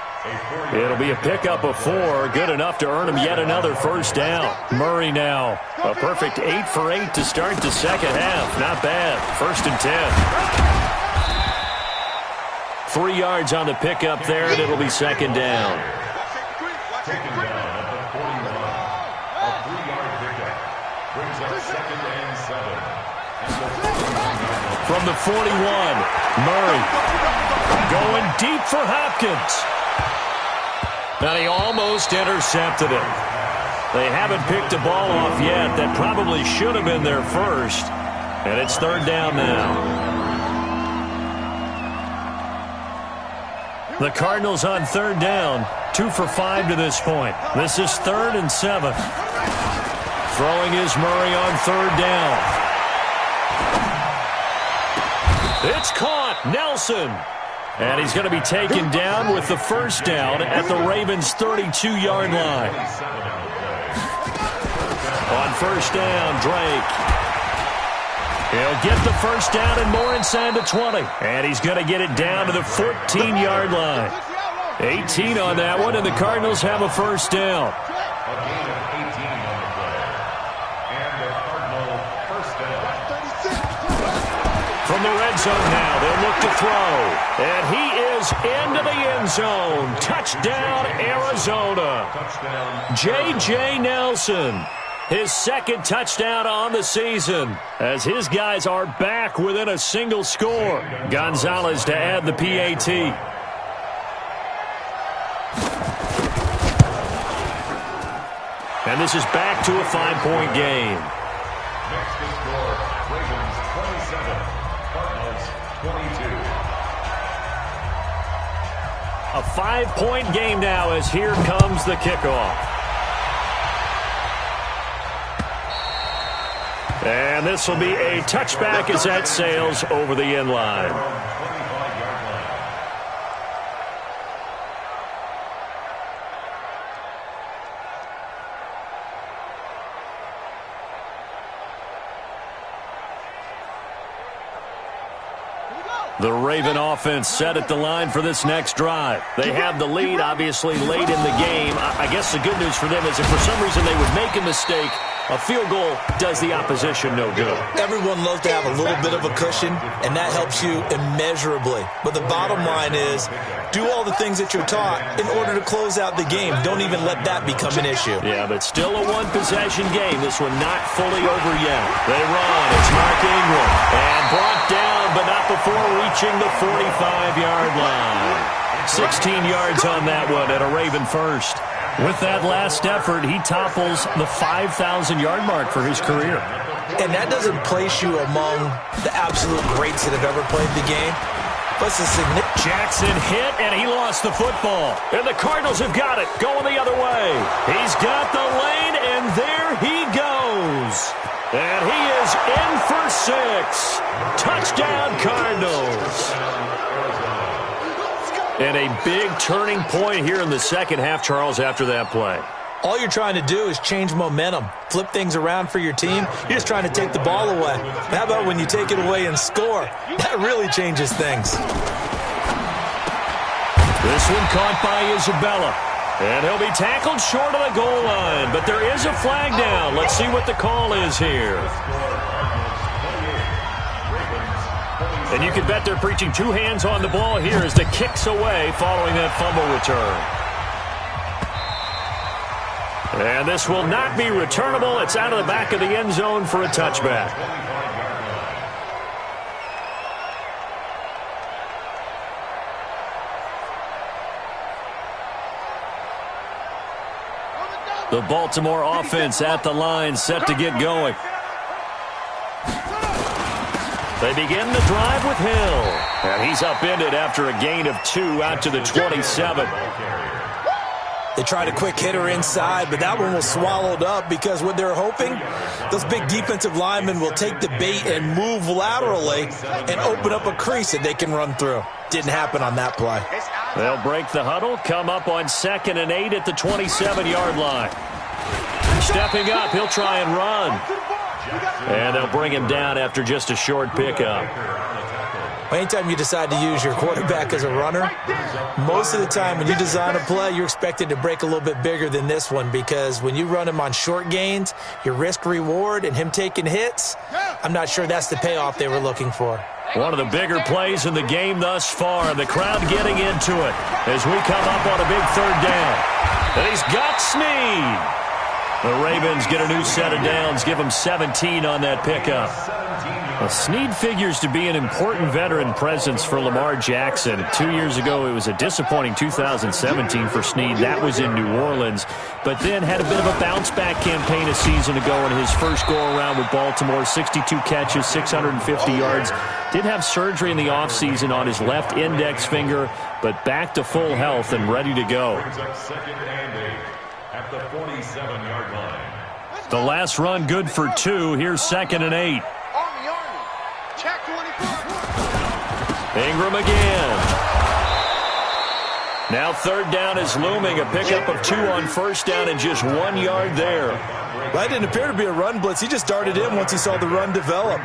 It'll be a pickup of 4, good enough to earn him yet another 1st down. Murray now, a perfect 8 for 8 to start the second half. Not bad. 1st and 10. 3 yards on the pickup there, and it'll be 2nd down. Taken down at the 41. A 3-yard pickup brings up 2nd and 7. From the 41, Murray going deep for Hopkins. And he almost intercepted it. They haven't picked a ball off yet. That probably should have been their first. And it's 3rd down now. The Cardinals on 3rd down. 2 for 5 to this point. This is 3rd and 7. Throwing is Murray on 3rd down. It's caught. Nelson. And he's going to be taken down with the 1st down at the Ravens' 32-yard line. On 1st down, Drake. He'll get the 1st down and more inside the 20. And he's going to get it down to the 14-yard line. 18 on that one, and the Cardinals have a 1st down. A gain of 18 on the play. And the Cardinal 1st down. From the red zone now, they'll look to throw. And he is into the end zone. Touchdown, Arizona. Touchdown. J.J. Nelson, his 2nd touchdown on the season, as his guys are back within a single score. Gonzalez to add the PAT. And this is back to a 5-point game. Next to score, Ravens 27, Cardinals 22. A 5-point game now as here comes the kickoff. And this will be a touchback as that sails over the end line. The Raven offense set at the line for this next drive. They have the lead, obviously, late in the game. I guess the good news for them is if for some reason they would make a mistake, A field goal does the opposition no good. Everyone loves to have a little bit of a cushion, and that helps you immeasurably. But the bottom line is, do all the things that you're taught in order to close out the game. Don't even let that become an issue. Yeah, but still a one-possession game. This one not fully over yet. They run. It's Mark Ingram. And brought down, but not before reaching the 45-yard line. 16 yards on that one at a Raven first. With that last effort, he topples the 5,000-yard mark for his career. And that doesn't place you among the absolute greats that have ever played the game. But Jackson hit, and he lost the football. And the Cardinals have got it, going the other way. He's got the lane, and there he goes. And he is in for 6. Touchdown, Cardinals. And a big turning point here in the second half, Charles, after that play. All you're trying to do is change momentum, flip things around for your team. You're just trying to take the ball away. How about when you take it away and score? That really changes things. This one caught by Isabella. And he'll be tackled short of the goal line. But there is a flag down. Let's see what the call is here. And you can bet they're preaching 2 hands on the ball here as the kick's away following that fumble return. And this will not be returnable. It's out of the back of the end zone for a touchback. The Baltimore offense at the line, set to get going. They begin the drive with Hill. And he's upended after a gain of 2 out to the 27. They tried a quick hitter inside, but that one was swallowed up because what they're hoping, those big defensive linemen will take the bait and move laterally and open up a crease that they can run through. Didn't happen on that play. They'll break the huddle, come up on 2nd and 8 at the 27-yard line. Stepping up, he'll try and run. And they'll bring him down after just a short pickup. Anytime you decide to use your quarterback as a runner, most of the time when you design a play, you're expected to break a little bit bigger than this one because when you run him on short gains, your risk-reward and him taking hits, I'm not sure that's the payoff they were looking for. One of the bigger plays in the game thus far, and the crowd getting into it as we come up on a big 3rd down. And he's got Snead. The Ravens get a new set of downs, give them 17 on that pickup. Well, Snead figures to be an important veteran presence for Lamar Jackson. 2 years ago, it was a disappointing 2017 for Snead. That was in New Orleans. But then had a bit of a bounce-back campaign a season ago in his first go-around with Baltimore. 62 catches, 650 yards. Did have surgery in the offseason on his left index finger, but back to full health and ready to go. At the 47-yard line. The last run good for 2. Here's 2nd and 8. Ingram again. Now 3rd down is looming. A pickup of 2 on 1st down and just 1 yard there. That didn't appear to be a run blitz. He just darted in once he saw the run develop.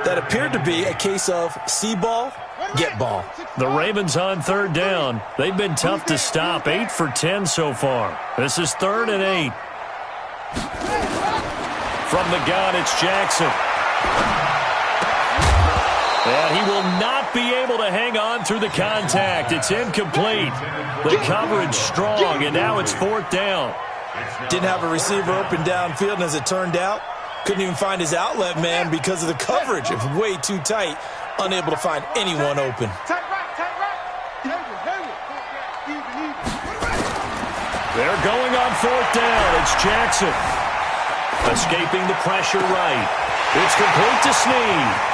That appeared to be a case of see ball, get ball. The Ravens on 3rd down. They've been tough to stop. 8 for 10 so far. This is 3rd and 8. From the gun, it's Jackson. And he will not be able to hang on through the contact. It's incomplete. The coverage strong, and now it's 4th down. Didn't have a receiver open downfield, and as it turned out, couldn't even find his outlet man because of the coverage. It's way too tight, unable to find anyone open. They're going on 4th down. It's Jackson. Escaping the pressure right. It's complete to Snead.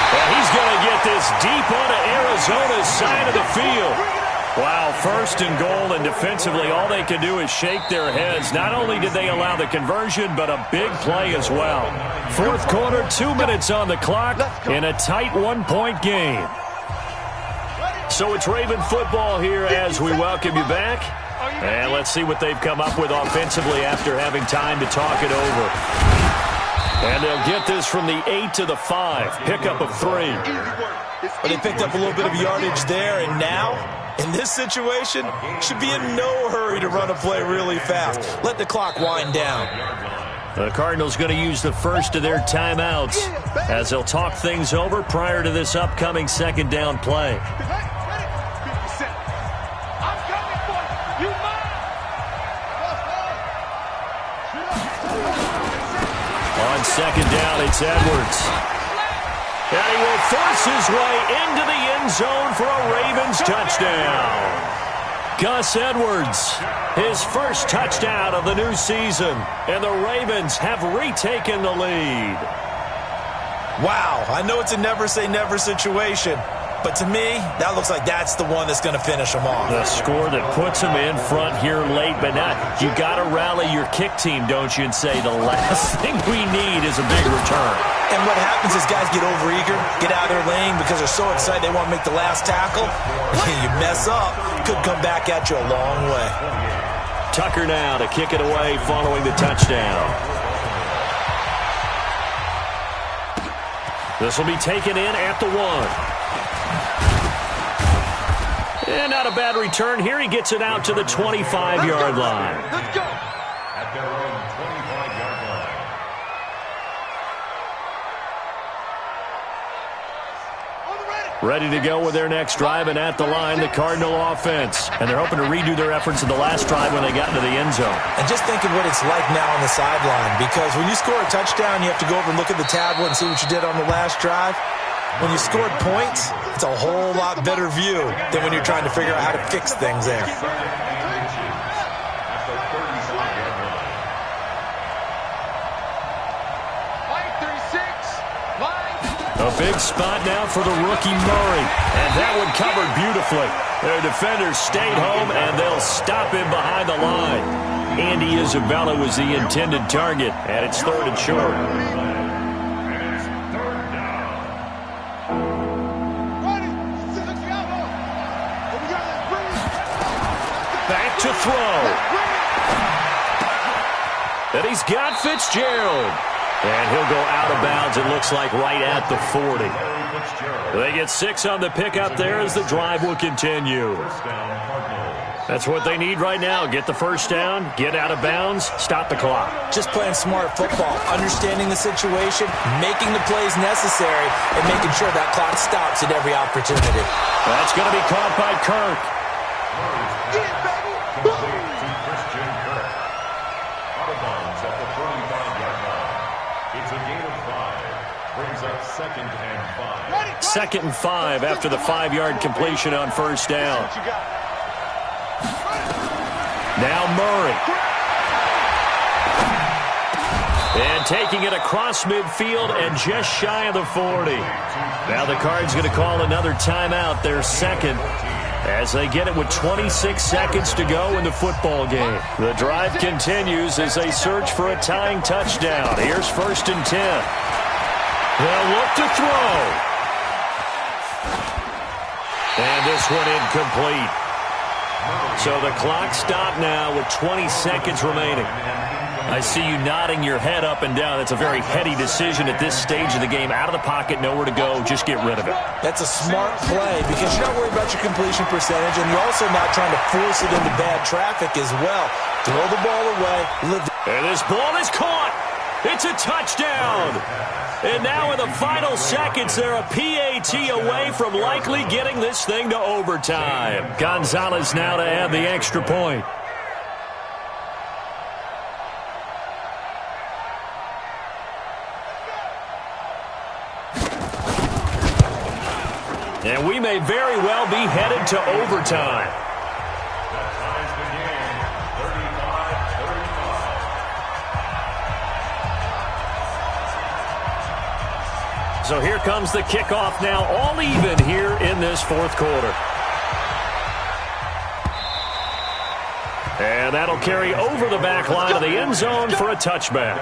And he's going to get this deep onto Arizona's side of the field. Wow, 1st and goal, and defensively all they can do is shake their heads. Not only did they allow the conversion, but a big play as well. 4th quarter, 2 minutes on the clock in a tight 1-point game. So it's Raven football here as we welcome you back. And let's see what they've come up with offensively after having time to talk it over. And they'll get this from the 8 to the 5. Pickup of 3. But they picked up a little bit of yardage there, and now, in this situation, should be in no hurry to run a play really fast. Let the clock wind down. The Cardinals going to use the first of their timeouts as they'll talk things over prior to this upcoming second down play. On second down, it's Edwards. And he will force his way into the end zone for a Ravens touchdown. Gus Edwards, his first touchdown of the new season, and the Ravens have retaken the lead. Wow, I know it's a never-say-never situation, but to me, that looks like that's the one that's going to finish them off. The score that puts them in front here late, but not. You got to rally your kick team, don't you, and say the last thing we need is a big return. And what happens is guys get overeager, get out of their lane because they're so excited they want to make the last tackle. You mess up, could come back at you a long way. Tucker now to kick it away following the touchdown. This will be taken in at the 1. And not a bad return here. He gets it out to the 25-yard line. Let's go. At their own 25-yard line. Ready to go with their next drive, and at the line, the Cardinal offense. And they're hoping to redo their efforts in the last drive when they got into the end zone. And just think of what it's like now on the sideline, because when you score a touchdown, you have to go over and look at the tablet and see what you did on the last drive. When you scored points, it's a whole lot better view than when you're trying to figure out how to fix things there. A big spot now for the rookie Murray. And that one covered beautifully. Their defenders stayed home, and they'll stop him behind the line. Andy Isabella was the intended target, and it's 3rd and short. Back to throw. And he's got Fitzgerald. And he'll go out of bounds, it looks like, right at the 40. They get 6 on the pickup there as the drive will continue. That's what they need right now. Get the first down, get out of bounds, stop the clock. Just playing smart football, understanding the situation, making the plays necessary, and making sure that clock stops at every opportunity. That's going to be caught by Kirk. Out of bounds at the 35-yard line. It's a gain of 5. Brings up 2nd and 5. 2nd and 5 after the 5-yard completion on first down. Now Murray. And taking it across midfield and just shy of the 40. Now the Cards going to call another timeout, their 2nd, as they get it with 26 seconds to go in the football game. The drive continues as they search for a tying touchdown. Here's 1st and 10. They'll look to throw. And this one incomplete. So the clock stopped now with 20 seconds remaining. I see you nodding your head up and down. That's a very heady decision at this stage of the game. Out of the pocket, nowhere to go. Just get rid of it. That's a smart play because you're not worried about your completion percentage, and you're also not trying to force it into bad traffic as well. Throw the ball away. And this ball is caught. It's a touchdown. And now in the final seconds, they're a PAT away from likely getting this thing to overtime. Gonzalez now to add the extra point. And we may very well be headed to overtime. That ties the game, 35-35. So here comes the kickoff now, all even here in this 4th quarter. And that'll carry over the back line of the end zone for a touchback.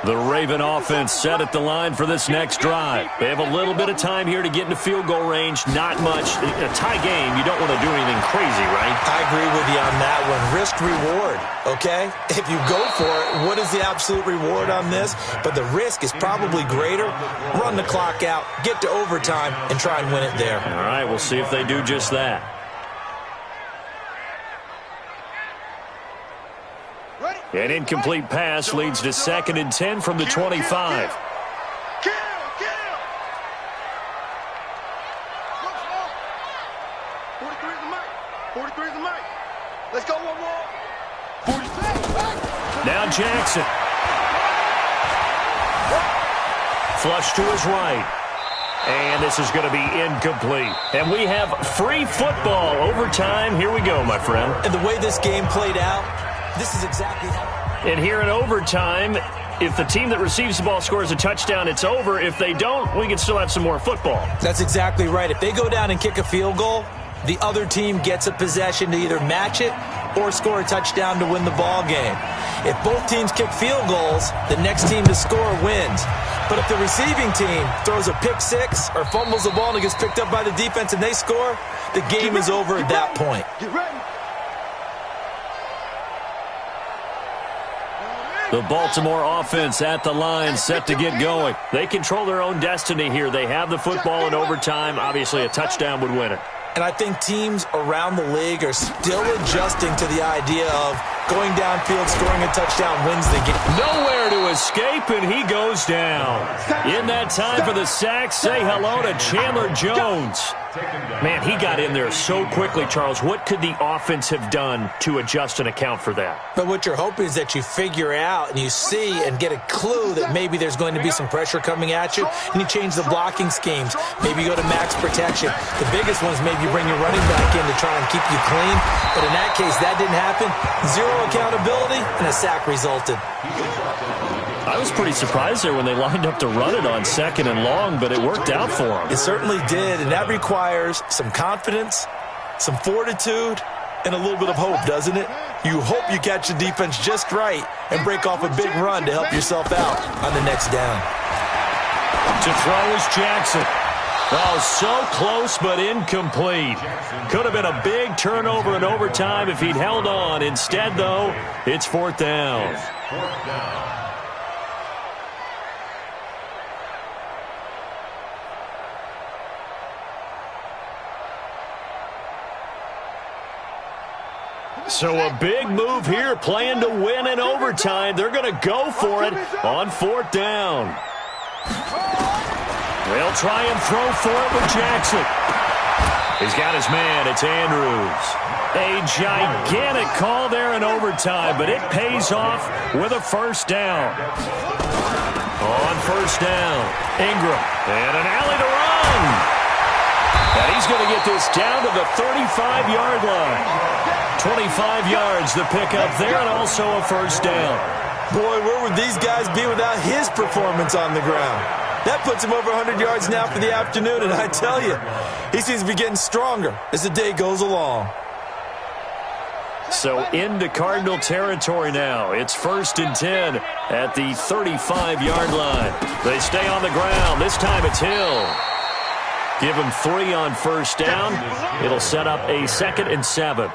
The Raven offense set at the line for this next drive. They have a little bit of time here to get into field goal range. Not much. A tie game, you don't want to do anything crazy, right? I agree with you on that one. Risk-reward, okay? If you go for it, what is the absolute reward on this? But the risk is probably greater. Run the clock out, get to overtime, and try and win it there. All right, we'll see if they do just that. An incomplete pass leads to 2nd and 10 from the 25. Kill! 43 is the mic. 43 is the mic. Let's go one more. 46. Now Jackson. Flush to his right. And this is going to be incomplete. And we have free football. Overtime. Here we go, my friend. And the way this game played out, this is exactly how. And here in overtime, if the team that receives the ball scores a touchdown, it's over. If they don't, we can still have some more football. That's exactly right. If they go down and kick a field goal, the other team gets a possession to either match it or score a touchdown to win the ball game. If both teams kick field goals, the next team to score wins. But if the receiving team throws a pick six or fumbles the ball and it gets picked up by the defense and they score, the game is over at that point. Get ready. The Baltimore offense at the line, set to get going. They control their own destiny here. They have the football in overtime. Obviously, a touchdown would win it. And I think teams around the league are still adjusting to the idea of going downfield, scoring a touchdown wins the game. Nowhere to escape, and he goes down. In that time for the sack, say hello to Chandler Jones. Man, he got in there so quickly, Charles. What could the offense have done to adjust and account for that? But what you're hoping is that you figure out and you see and get a clue that maybe there's going to be some pressure coming at you, and you change the blocking schemes. Maybe you go to max protection. The biggest one is maybe you bring your running back in to try and keep you clean. But in that case, that didn't happen. Zero accountability, and a sack resulted. I was pretty surprised there when they lined up to run it on 2nd and long, but it worked out for them. It certainly did, and that requires some confidence, some fortitude, and a little bit of hope, doesn't it? You hope you catch the defense just right and break off a big run to help yourself out on the next down. To throw is Jackson. Oh, so close but incomplete. Could have been a big turnover in overtime if he'd held on. Instead, though, it's 4th down. Fourth down. So a big move here, playing to win in overtime. They're going to go for it on 4th down. They'll try and throw for it with Jackson. He's got his man. It's Andrews. A gigantic call there in overtime, but it pays off with a 1st down. On 1st down, Ingram. And an alley to run. And he's going to get this down to the 35-yard line. 25 yards the pickup there, and also a 1st down. Boy, where would these guys be without his performance on the ground? That puts him over 100 yards now for the afternoon, and I tell you, he seems to be getting stronger as the day goes along. So into Cardinal territory now. It's 1st and 10 at the 35-yard line. They stay on the ground. This time it's Hill. Give him 3 on 1st down. It'll set up a 2nd and 7.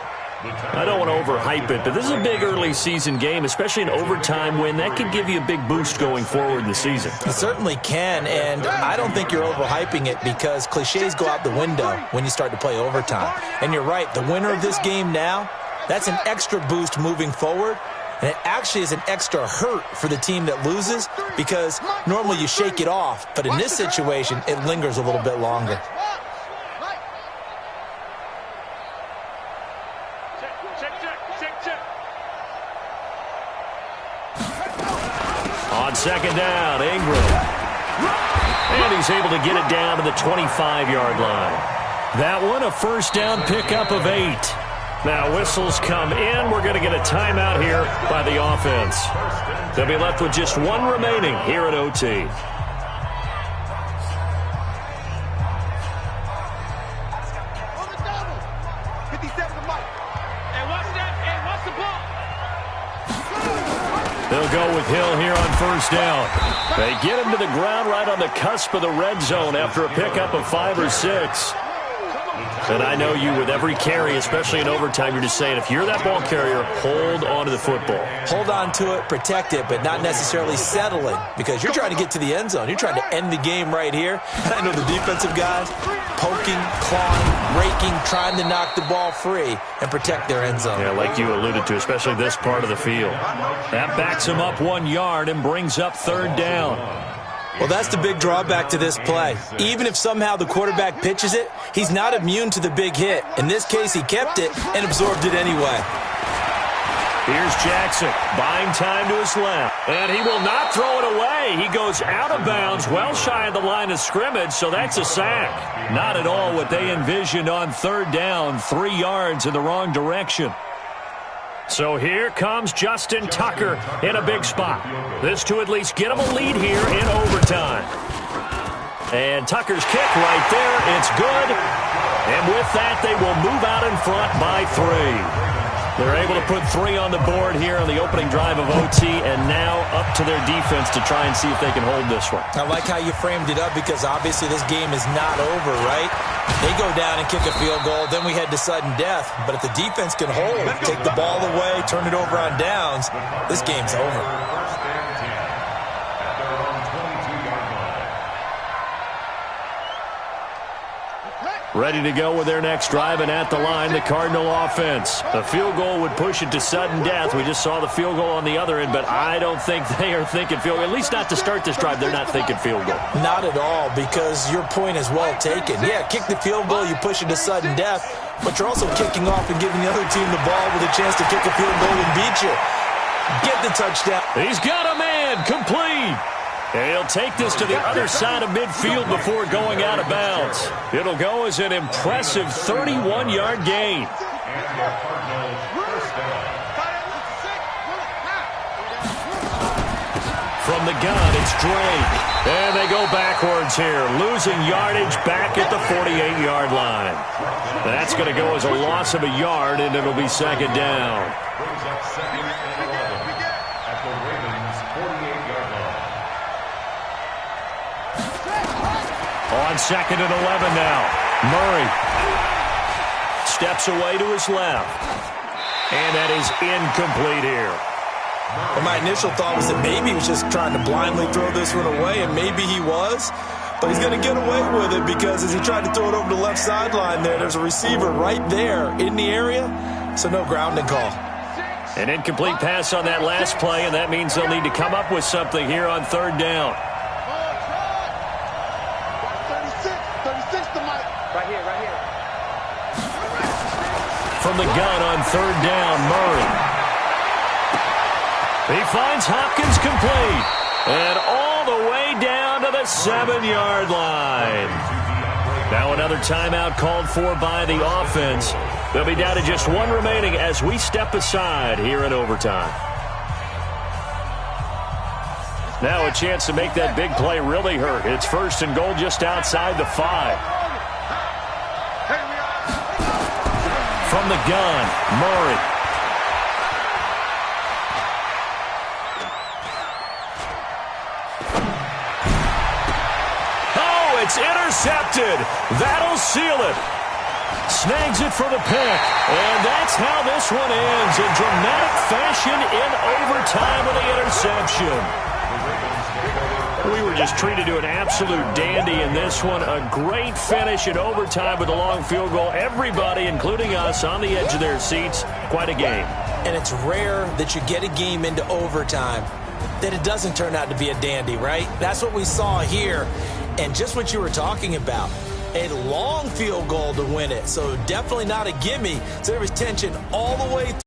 I don't want to overhype it, but this is a big early season game, especially an overtime win. That could give you a big boost going forward in the season. It certainly can, and I don't think you're overhyping it because cliches go out the window when you start to play overtime. And you're right, the winner of this game now, that's an extra boost moving forward, and it actually is an extra hurt for the team that loses because normally you shake it off, but in this situation, it lingers a little bit longer. On 2nd down, Ingram. And he's able to get it down to the 25-yard line. That one, a 1st down pickup of 8. Now whistles come in. We're going to get a timeout here by the offense. They'll be left with just 1 remaining here at OT. They'll go with Hill here on 1st down. They get him to the ground right on the cusp of the red zone after a pickup of 5 or 6. And I know you with every carry, especially in overtime, you're just saying if you're that ball carrier, hold on to the football. Hold on to it, protect it, but not necessarily settling because you're trying to get to the end zone. You're trying to end the game right here. And I know the defensive guys poking, clawing, raking, trying to knock the ball free and protect their end zone. Yeah, like you alluded to, especially this part of the field. That backs him up 1 yard and brings up third down. Well, that's the big drawback to this play. Even if somehow the quarterback pitches it, he's not immune to the big hit. In this case, he kept it and absorbed it anyway. Here's Jackson, buying time to his left. And he will not throw it away. He goes out of bounds, well shy of the line of scrimmage, so that's a sack. Not at all what they envisioned on third down, 3 yards in the wrong direction. So here comes Justin Tucker in a big spot. This to at least get him a lead here in overtime. And Tucker's kick right there. It's good. And with that, they will move out in front by 3. They're able to put 3 on the board here on the opening drive of OT, and now up to their defense to try and see if they can hold this one. I like how you framed it up because obviously this game is not over, right? They go down and kick a field goal, then we head to sudden death. But if the defense can hold, take the ball away, turn it over on downs, this game's over. Ready to go with their next drive, and at the line, the Cardinal offense. The field goal would push it to sudden death. We just saw the field goal on the other end, but I don't think they are thinking field goal. At least not to start this drive, they're not thinking field goal. Not at all, because your point is well taken. Yeah, kick the field goal, you push it to sudden death, but you're also kicking off and giving the other team the ball with a chance to kick a field goal and beat you. Get the touchdown. He's got a man, complete. And he'll take this to the other side of midfield before going out of bounds. It'll go as an impressive 31-yard gain. From the gun, it's Drake. And they go backwards here, losing yardage back at the 48-yard line. That's going to go as a loss of a yard, and it'll be second down. Brings up second and 11 at the Ravens' 48-yard line. On second and 11 now. Murray steps away to his left. And that is incomplete here. Well, my initial thought was that maybe he was just trying to blindly throw this one away, and maybe he was. But he's going to get away with it because as he tried to throw it over the left sideline there's a receiver right there in the area, so no grounding call. An incomplete pass on that last play, and that means they'll need to come up with something here on third down. From the gun on third down, Murray. He finds Hopkins complete. And all the way down to the 7-yard line. Now another timeout called for by the offense. They'll be down to just 1 remaining as we step aside here in overtime. Now a chance to make that big play really hurt. It's first and goal just outside the 5. From the gun, Murray. Oh, it's intercepted. That'll seal it. Snags it for the pick. And that's how this one ends in dramatic fashion in overtime with the interception. We were just treated to an absolute dandy in this one. A great finish in overtime with a long field goal. Everybody, including us, on the edge of their seats. Quite a game. And it's rare that you get a game into overtime that it doesn't turn out to be a dandy, right? That's what we saw here. And just what you were talking about. A long field goal to win it. So definitely not a gimme. So there was tension all the way through.